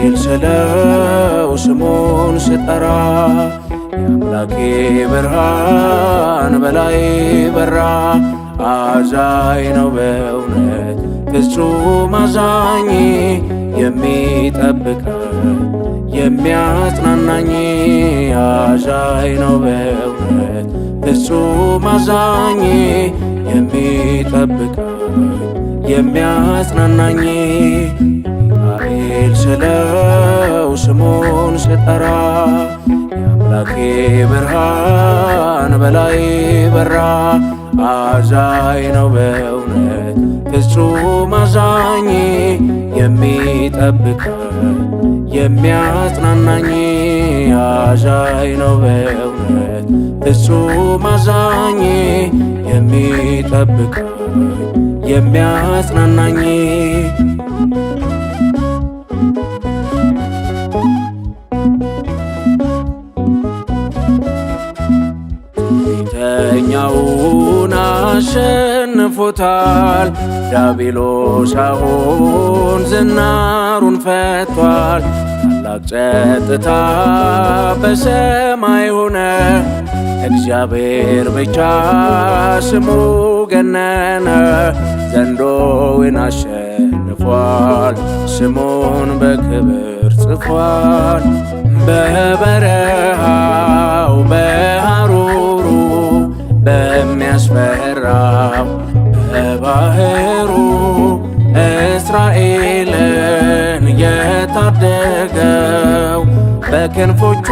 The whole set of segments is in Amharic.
ሚካኤል ስለው ስሙን ስጠራ የአምላኬ ብርሃን በላይ በራ። አዛኝ ነው በእውነት ፍጹም አዛኝ የሚጠብቀኝ የሚያጽናናኝ። አዛኝ ነው በእውነት ፍጹም አዛኝ የሚጠብቀኝ የሚያጽናናኝ። ሚካኤል ስለው ስሙን ስጠራ የአምላኬ ብርሃን በላይ በራ። አዛኝ ነው በእውነት ፍጹም አዛኝ የሚጠብቀኝ የሚያጽናናኝ። አዛኝ ነው በእውነት ፍጹም አዛኝ የሚጠብቀኝ የሚያጽናናኝ። ትዕቢተኛውን አሸንፎታል ዲያብሎስ አሁን ዝናሩን ፈቷል። ታላቅ ጸጥታ በሰማይ ሆነ እግዚአብሔር ብቻ ስሙ ገነነ። ዘንዶውን አሸንፏል ስሙን በክብር ጽፏል። በበረሃው በሐሩሩ በሚያስፈራው በባህሩ እስራኤልን የታደገው በክንፎቹ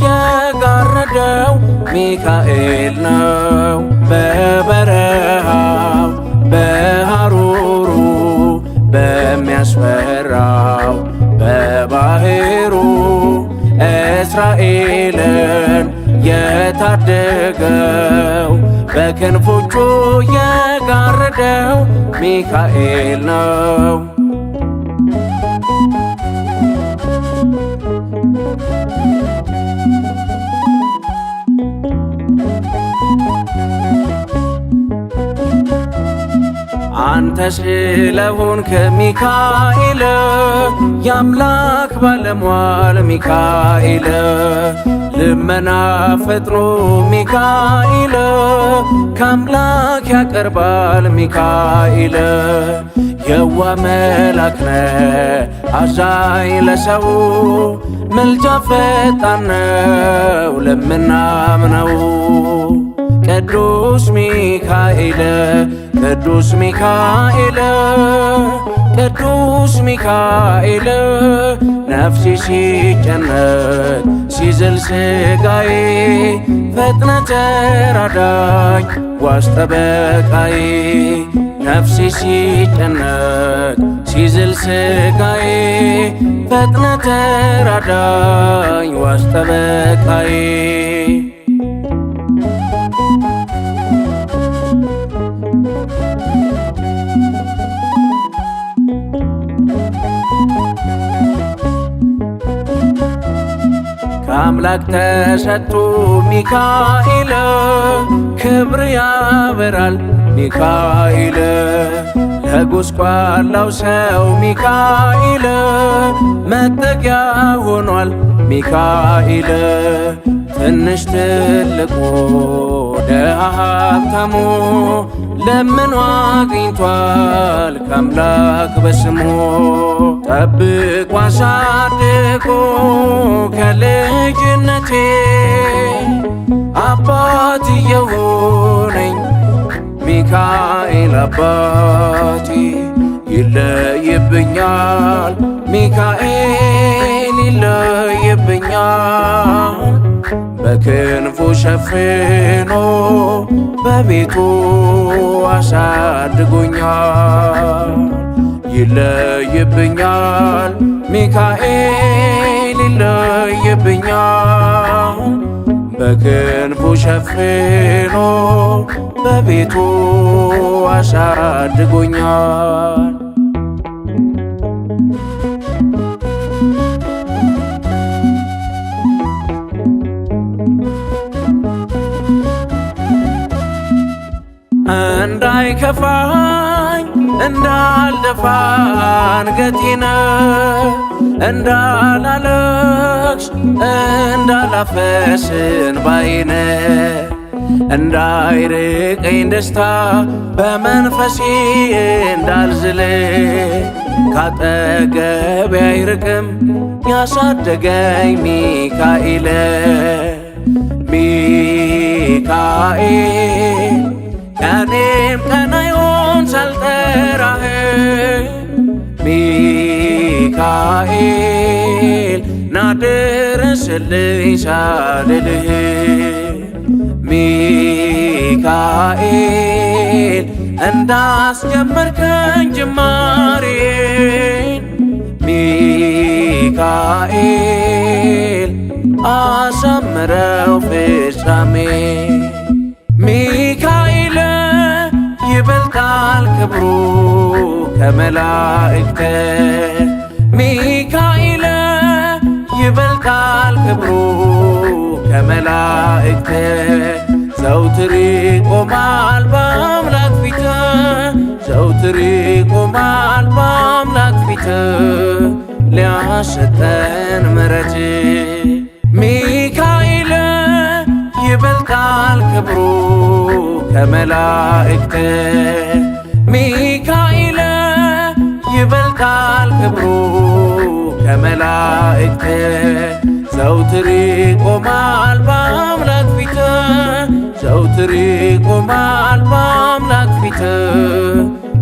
የጋረደው ሚካኤል ነው። በበረሃው በሐሩሩ በሚያስፈራው በባህሩ እስራኤልን የታደገው በክንፎቹ የጋረደው ሚካኤል ነው። አንተ ስለሆንክ ሚካኤል የአምላክ ባለሟል ሚካኤል ልመና ፈጥኖ ሚካኤል ከአምላክ ያቀርባል ሚካኤል። የዋ መላክ ነህ አዛኝ ለሰው ምልጃ ፈጣን ነው ለምናምነው። ቅዱስ ሚካኤል ቅዱስ ሚካኤል ቅዱስ ሚካኤል ነፍሴ ሲጨነቅ ሲዝል ስጋዬ ፈጥነ ተራዳኝ ዋስ ጠበቃዬ። ነፍሴ ሲጨነቅ ሲዝል ስጋዬ ፈጥነ ተራዳኝ ዋስ ጠበቃዬ። ከአምላክ ተሰጥቶ ሚካኤል ክብር ያበራል ሚካኤል። ለጎስቋላው ሰው ሚካኤል መጠጊያ ሆኗል ሚካኤል። ትንሽ ትልቁ ደሃ ሀብታሙ ለምኖ አግኝቷል ከአምላክ በስሙ። ጠብቆ አሳድጎ ከልጅነቴ አባት የሆነኝ ሚካኤል አባቴ። ይለይብኛል ሚካኤል ይለይብኛል። በክንፉ ሸፍኖ በቤቱ አሳድጎኛል። ይለይብኛል ሚካኤል ይለይብኛል። በክንፉ ሸፍኖ በቤቱ አሳድጎኛል። እንዳይከፋኝ እንዳልደፋ አንገቴን እንዳላለቅስ እንዳላፈስ እንባዬን እንዳይርቀኝ ደስታ በመንፈሴ እንዳልዝል ካጠገቤ አይርቅም ያሳደገኝ ሚካኤል ሚካኤል ቀኔም ቀን አይሆን ሳልጠራህ ሚካኤል ናድረስልኝ ሳልልህ ሚካኤል እንዳስጀመርከኝ ጅማሬን ሚካኤል አሳምረው ፍጻሜ ሚካኤል ይበልጣል ክብሩ ከመላእክት ሚካኤል ይበልጣል ክብሩ ከመላእክት ዘውትር ይቆማል በአምላክ ፊት ዘውትር ይቆማል በአምላክ ፊት ሊያሰጠን ምሕረት ሚካኤል ይበልጣል ክብሩ ከመላእክት ሚካኤል ይበልጣል ክብሩ ከመላእክት ዘውትር ይቆማል በአምላክ ፊት ዘውትር ይቆማል በአምላክ ፊት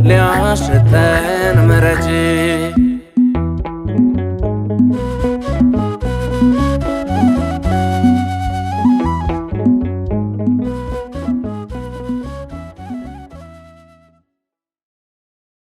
ሊያሰጠን ምሕረት